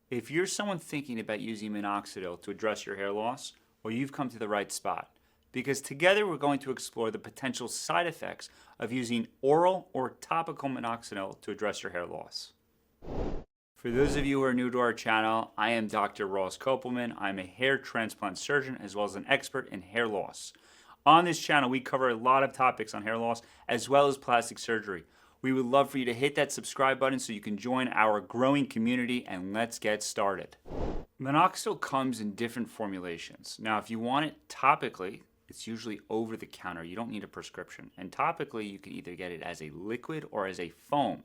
If you're someone thinking about using minoxidil to address your hair loss, well, you've come to the right spot. Because together we're going to explore the potential side effects of using oral or topical minoxidil to address your hair loss. For those of you who are new to our channel, I am Dr. Ross Kopelman. I'm a hair transplant surgeon as well as an expert in hair loss. On this channel, we cover a lot of topics on hair loss as well as plastic surgery. We would love for you to hit that subscribe button so you can join our growing community, and let's get started. Minoxidil comes in different formulations. Now, if you want it topically, it's usually over the counter. You don't need a prescription. And topically, you can either get it as a liquid or as a foam.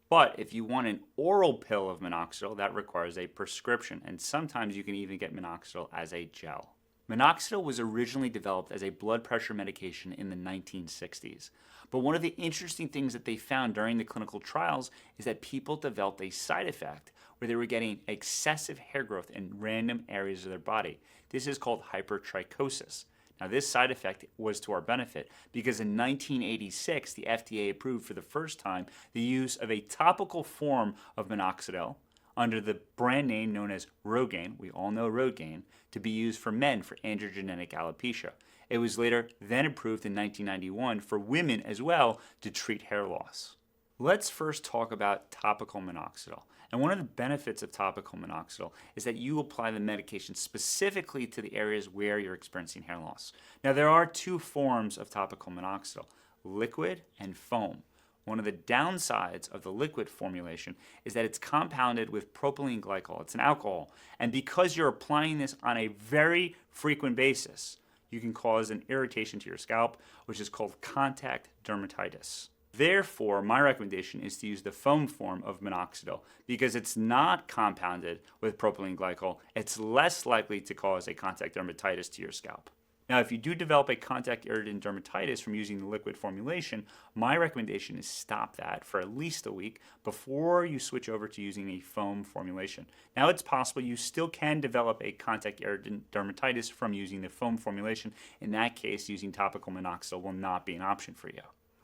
But if you want an oral pill of minoxidil, that requires a prescription. And sometimes you can even get minoxidil as a gel. Minoxidil was originally developed as a blood pressure medication in the 1960s. But one of the interesting things that they found during the clinical trials is that people developed a side effect where they were getting excessive hair growth in random areas of their body. This is called hypertrichosis. Now, this side effect was to our benefit because in 1986, the FDA approved for the first time the use of a topical form of minoxidil under the brand name known as Rogaine, we all know Rogaine, to be used for men for androgenic alopecia. It was later then approved in 1991 for women as well to treat hair loss. Let's first talk about topical minoxidil. And one of the benefits of topical minoxidil is that you apply the medication specifically to the areas where you're experiencing hair loss. Now, there are two forms of topical minoxidil, liquid and foam. One of the downsides of the liquid formulation is that it's compounded with propylene glycol. It's an alcohol. And because you're applying this on a very frequent basis, you can cause an irritation to your scalp, which is called contact dermatitis. Therefore, my recommendation is to use the foam form of minoxidil because it's not compounded with propylene glycol. It's less likely to cause a contact dermatitis to your scalp. Now, if you do develop a contact irritant dermatitis from using the liquid formulation, my recommendation is stop that for at least a week before you switch over to using a foam formulation. Now, it's possible you still can develop a contact irritant dermatitis from using the foam formulation. In that case, using topical minoxidil will not be an option for you.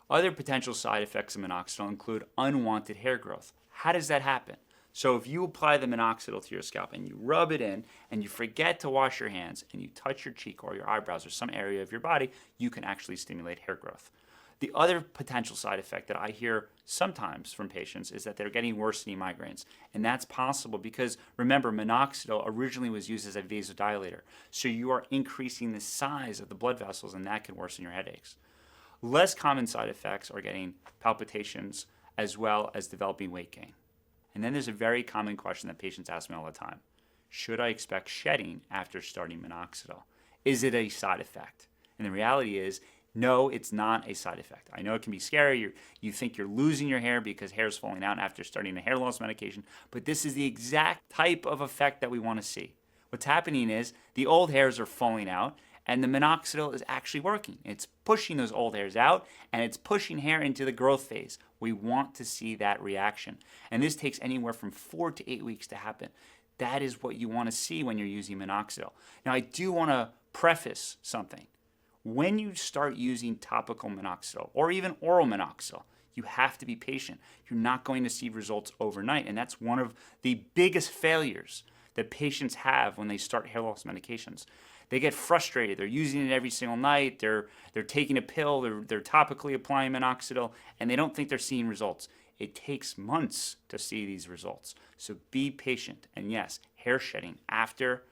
Other potential side effects of minoxidil include unwanted hair growth. How does that happen? So if you apply the minoxidil to your scalp and you rub it in and you forget to wash your hands and you touch your cheek or your eyebrows or some area of your body, you can actually stimulate hair growth. The other potential side effect that I hear sometimes from patients is that they're getting worsening migraines. And that's possible because, remember, minoxidil originally was used as a vasodilator. So you are increasing the size of the blood vessels, and that can worsen your headaches. Less common side effects are getting palpitations as well as developing weight gain. And then there's a very common question that patients ask me all the time. Should I expect shedding after starting minoxidil? Is it a side effect? And the reality is, no, it's not a side effect. I know it can be scary. You think you're losing your hair because hair is falling out after starting a hair loss medication, but this is the exact type of effect that we want to see. What's happening is the old hairs are falling out, and the minoxidil is actually working. It's pushing those old hairs out, and it's pushing hair into the growth phase. We want to see that reaction. And this takes anywhere from 4 to 8 weeks to happen. That is what you want to see when you're using minoxidil. Now, I do want to preface something. When you start using topical minoxidil, or even oral minoxidil, you have to be patient. You're not going to see results overnight, and that's one of the biggest failures that patients have when they start hair loss medications. They get frustrated. They're using it every single night. They're taking a pill. They're topically applying minoxidil, and they don't think they're seeing results. It takes months to see these results. So be patient. And yes, hair shedding after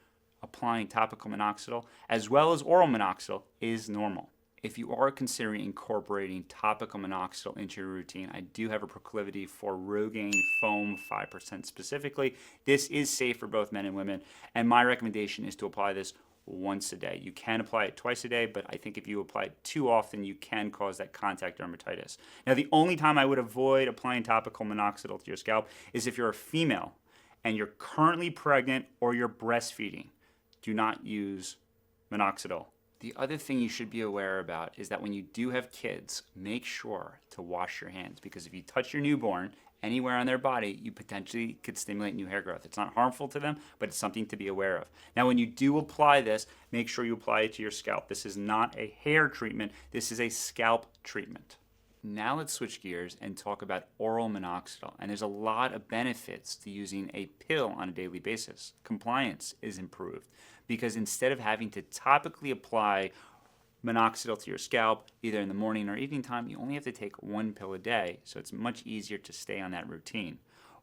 applying topical minoxidil as well as oral minoxidil is normal. If you are considering incorporating topical minoxidil into your routine, I do have a proclivity for Rogaine foam 5% specifically. This is safe for both men and women, and my recommendation is to apply this once a day. You can apply it twice a day, but I think if you apply it too often, you can cause that contact dermatitis. Now, the only time I would avoid applying topical minoxidil to your scalp is if you're a female and you're currently pregnant or you're breastfeeding. Do not use minoxidil. The other thing you should be aware about is that when you do have kids, make sure to wash your hands, because if you touch your newborn anywhere on their body, you potentially could stimulate new hair growth. It's not harmful to them, but it's something to be aware of. Now, when you do apply this, make sure you apply it to your scalp. This is not a hair treatment. This is a scalp treatment. Now let's switch gears and talk about oral minoxidil. And there's a lot of benefits to using a pill on a daily basis. Compliance is improved because instead of having to topically apply minoxidil to your scalp, either in the morning or evening time, you only have to take one pill a day. So it's much easier to stay on that routine.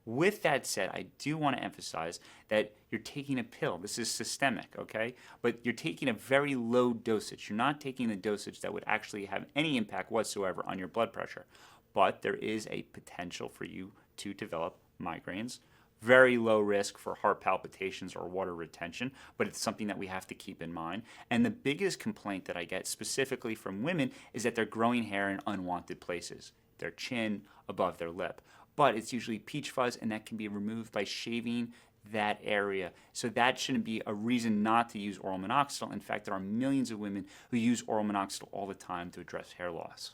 With that said, I do want to emphasize that you're taking a pill. This is systemic, okay? But you're taking a very low dosage. You're not taking the dosage that would actually have any impact whatsoever on your blood pressure. But there is a potential for you to develop migraines. Very low risk for heart palpitations or water retention, but it's something that we have to keep in mind. And the biggest complaint that I get specifically from women is that they're growing hair in unwanted places, their chin, above their lip. But it's usually peach fuzz, and that can be removed by shaving that area. So that shouldn't be a reason not to use oral minoxidil. In fact, there are millions of women who use oral minoxidil all the time to address hair loss.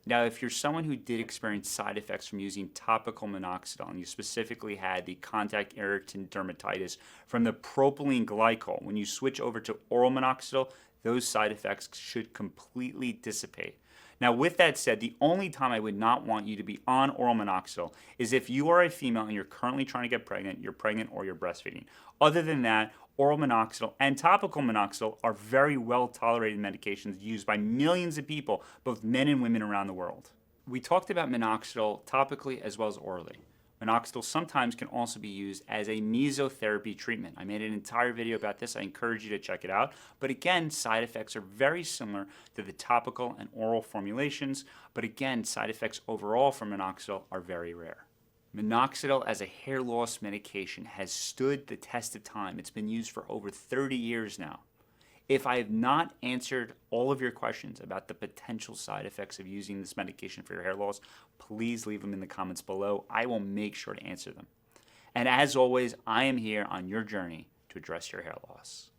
Now, if you're someone who did experience side effects from using topical minoxidil, and you specifically had the contact irritant dermatitis from the propylene glycol, when you switch over to oral minoxidil, those side effects should completely dissipate. Now, with that said, the only time I would not want you to be on oral minoxidil is if you are a female and you're currently trying to get pregnant, you're pregnant, or you're breastfeeding. Other than that, oral minoxidil and topical minoxidil are very well tolerated medications used by millions of people, both men and women around the world. We talked about minoxidil topically as well as orally. Minoxidil sometimes can also be used as a mesotherapy treatment. I made an entire video about this. I encourage you to check it out. But again, side effects are very similar to the topical and oral formulations. But again, side effects overall from minoxidil are very rare. Minoxidil as a hair loss medication has stood the test of time. It's been used for over 30 years now. If I have not answered all of your questions about the potential side effects of using this medication for your hair loss, please leave them in the comments below. I will make sure to answer them. And as always, I am here on your journey to address your hair loss.